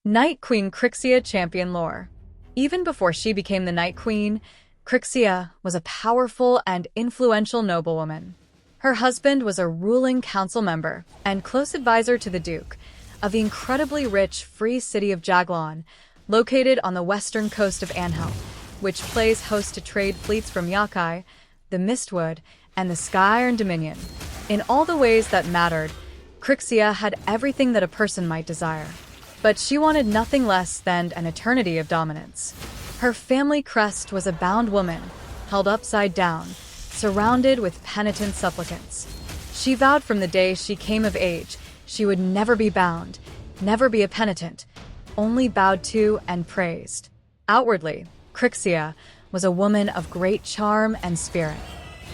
Night Queen Krixia champion lore. Even before she became the Night Queen, Krixia was a powerful and influential noblewoman. Her husband was a ruling council member and close advisor to the Duke of the incredibly rich free city of Jaglon, located on the western coast of Anhel, which plays host to trade fleets from Yakai, the Mistwood, and the Sky-Iron Dominion. In all the ways that mattered, Krixia had everything that a person might desire. But she wanted nothing less than an eternity of dominance. Her family crest was a bound woman, held upside down, surrounded with penitent supplicants. She vowed from the day she came of age, she would never be bound, never be a penitent, only bowed to and praised. Outwardly, Krixia was a woman of great charm and spirit.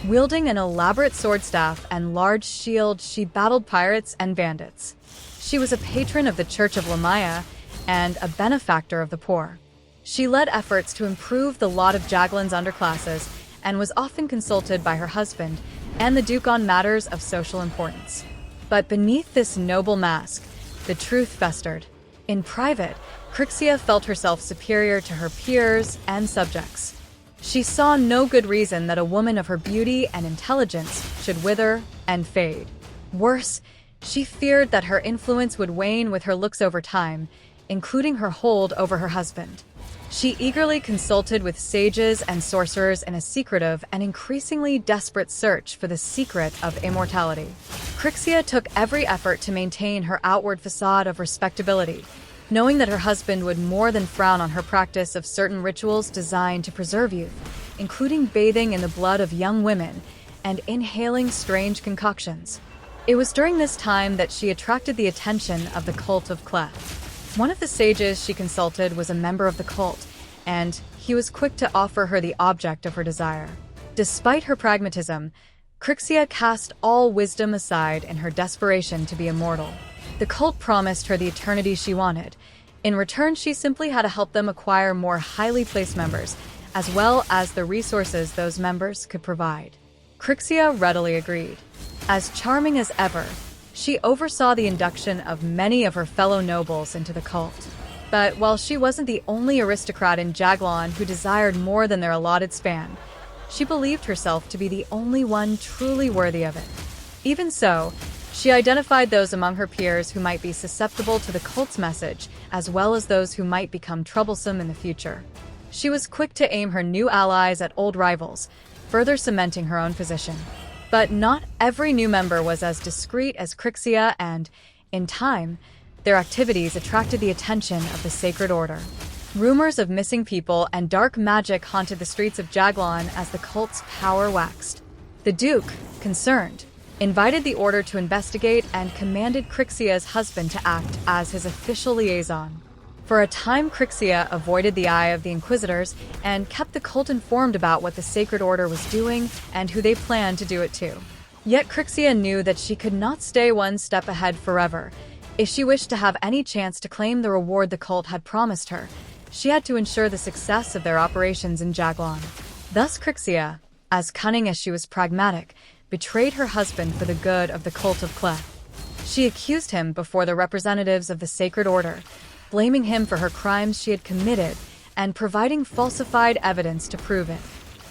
Wielding an elaborate sword staff and large shield, she battled pirates and bandits. She was a patron of the Church of Lamaya and a benefactor of the poor. She led efforts to improve the lot of Jaglon's underclasses and was often consulted by her husband and the Duke on matters of social importance. But beneath this noble mask, the truth festered. In private, Krixia felt herself superior to her peers and subjects. She saw no good reason that a woman of her beauty and intelligence should wither and fade. Worse, she feared that her influence would wane with her looks over time, including her hold over her husband. She eagerly consulted with sages and sorcerers in a secretive and increasingly desperate search for the secret of immortality. Krixia took every effort to maintain her outward facade of respectability, knowing that her husband would more than frown on her practice of certain rituals designed to preserve youth, including bathing in the blood of young women and inhaling strange concoctions. It was during this time that she attracted the attention of the cult of Clef. One of the sages she consulted was a member of the cult, and he was quick to offer her the object of her desire. Despite her pragmatism, Krixia cast all wisdom aside in her desperation to be immortal. The cult promised her the eternity she wanted. In return, she simply had to help them acquire more highly placed members, as well as the resources those members could provide. Krixia readily agreed. As charming as ever, she oversaw the induction of many of her fellow nobles into the cult. But while she wasn't the only aristocrat in Jaglon who desired more than their allotted span, she believed herself to be the only one truly worthy of it. Even so, she identified those among her peers who might be susceptible to the cult's message, as well as those who might become troublesome in the future. She was quick to aim her new allies at old rivals, further cementing her own position. But not every new member was as discreet as Krixia, and, in time, their activities attracted the attention of the Sacred Order. Rumors of missing people and dark magic haunted the streets of Jaglon as the cult's power waxed. The Duke, concerned, invited the Order to investigate and commanded Krixia's husband to act as his official liaison. For a time, Krixia avoided the eye of the Inquisitors and kept the cult informed about what the Sacred Order was doing and who they planned to do it to. Yet Krixia knew that she could not stay one step ahead forever. If she wished to have any chance to claim the reward the cult had promised her, she had to ensure the success of their operations in Jaglon. Thus Krixia, as cunning as she was pragmatic, betrayed her husband for the good of the cult of Clef. She accused him before the representatives of the Sacred Order, blaming him for her crimes she had committed and providing falsified evidence to prove it.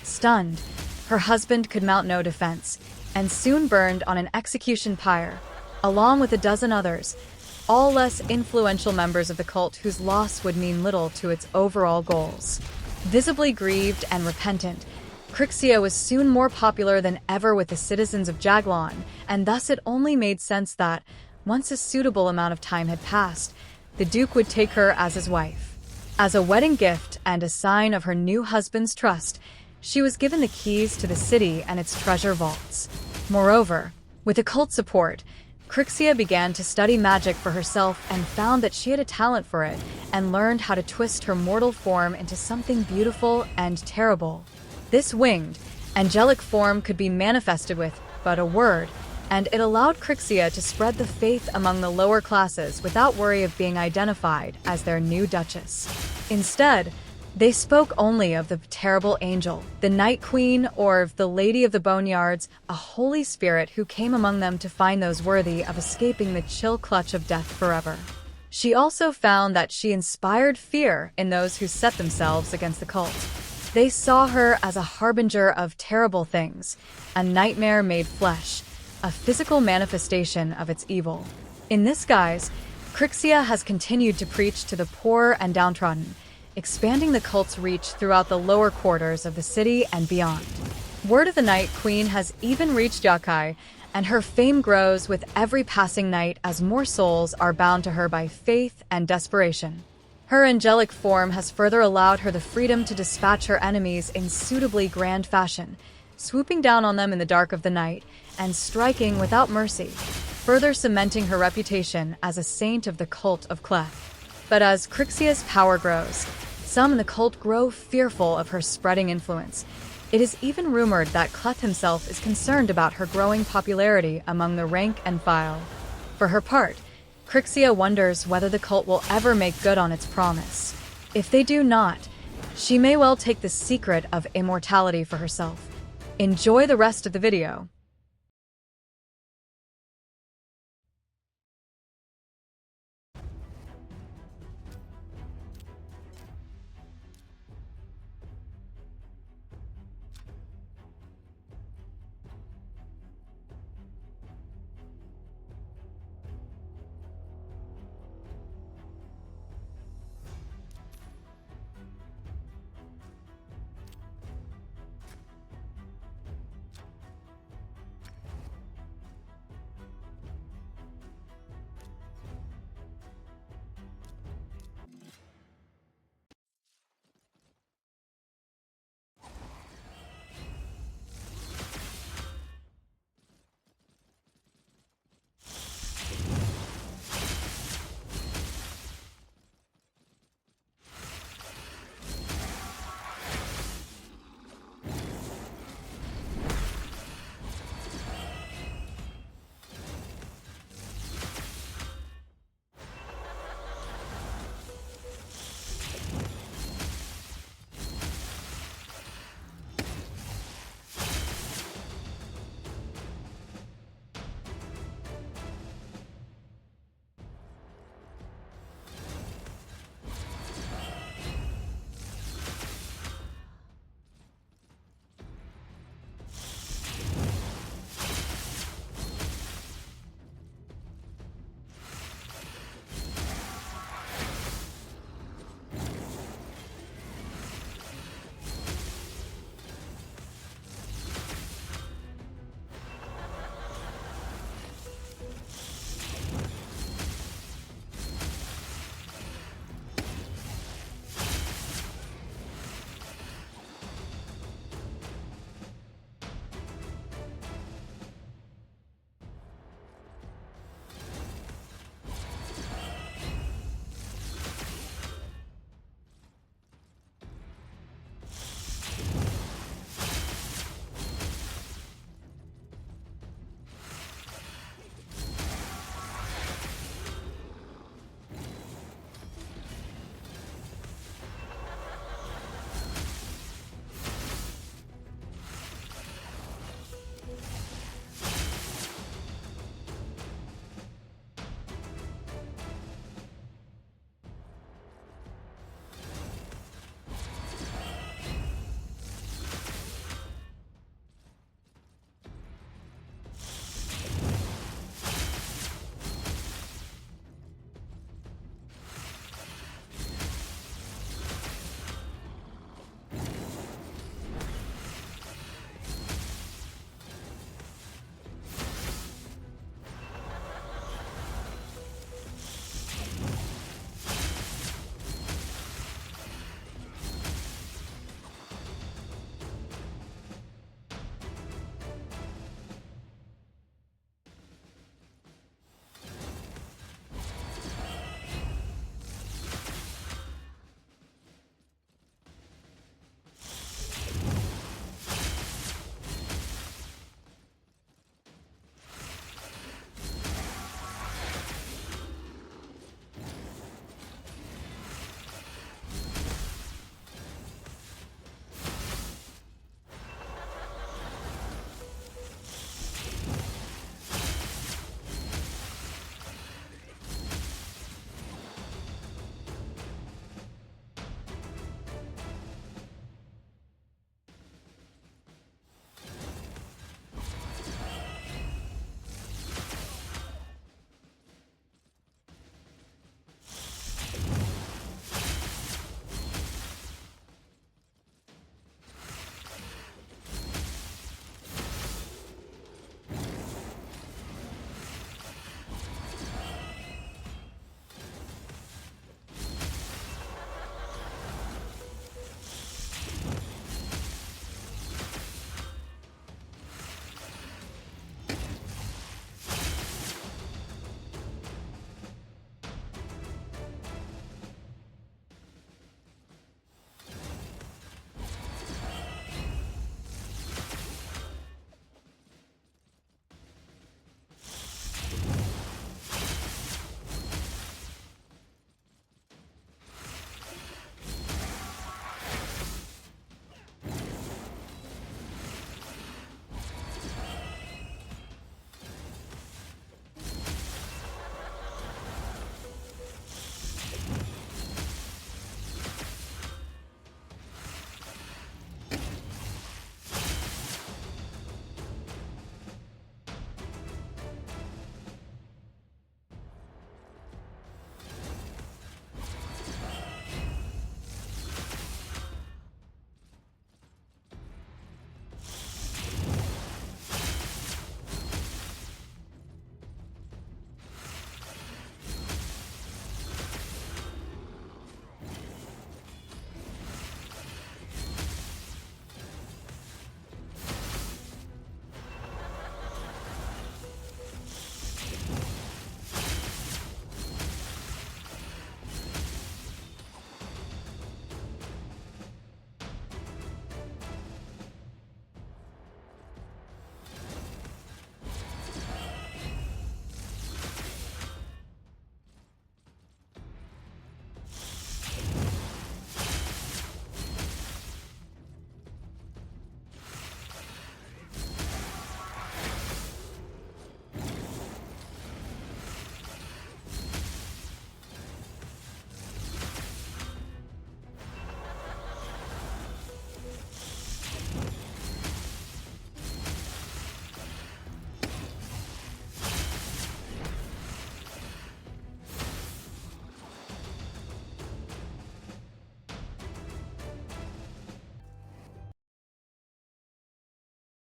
Stunned, her husband could mount no defense and soon burned on an execution pyre, along with a dozen others, all less influential members of the cult whose loss would mean little to its overall goals. Visibly grieved and repentant, Krixia was soon more popular than ever with the citizens of Jaglon, and thus it only made sense that, once a suitable amount of time had passed, the Duke would take her as his wife. As a wedding gift and a sign of her new husband's trust, she was given the keys to the city and its treasure vaults. Moreover, with occult support, Krixia began to study magic for herself and found that she had a talent for it and learned how to twist her mortal form into something beautiful and terrible. This winged, angelic form could be manifested with but a word, and it allowed Krixia to spread the faith among the lower classes without worry of being identified as their new duchess. Instead, they spoke only of the terrible angel, the Night Queen, or the Lady of the Boneyards, a holy spirit who came among them to find those worthy of escaping the chill clutch of death forever. She also found that she inspired fear in those who set themselves against the cult. They saw her as a harbinger of terrible things, a nightmare made flesh, a physical manifestation of its evil. In this guise, Krixia has continued to preach to the poor and downtrodden, expanding the cult's reach throughout the lower quarters of the city and beyond. Word of the Night Queen has even reached Yakai, and her fame grows with every passing night as more souls are bound to her by faith and desperation. Her angelic form has further allowed her the freedom to dispatch her enemies in suitably grand fashion, swooping down on them in the dark of the night and striking without mercy, further cementing her reputation as a saint of the cult of Clef. But as Crixia's power grows, some in the cult grow fearful of her spreading influence. It is even rumored that Clef himself is concerned about her growing popularity among the rank and file. For her part, Krixia wonders whether the cult will ever make good on its promise. If they do not, she may well take the secret of immortality for herself. Enjoy the rest of the video.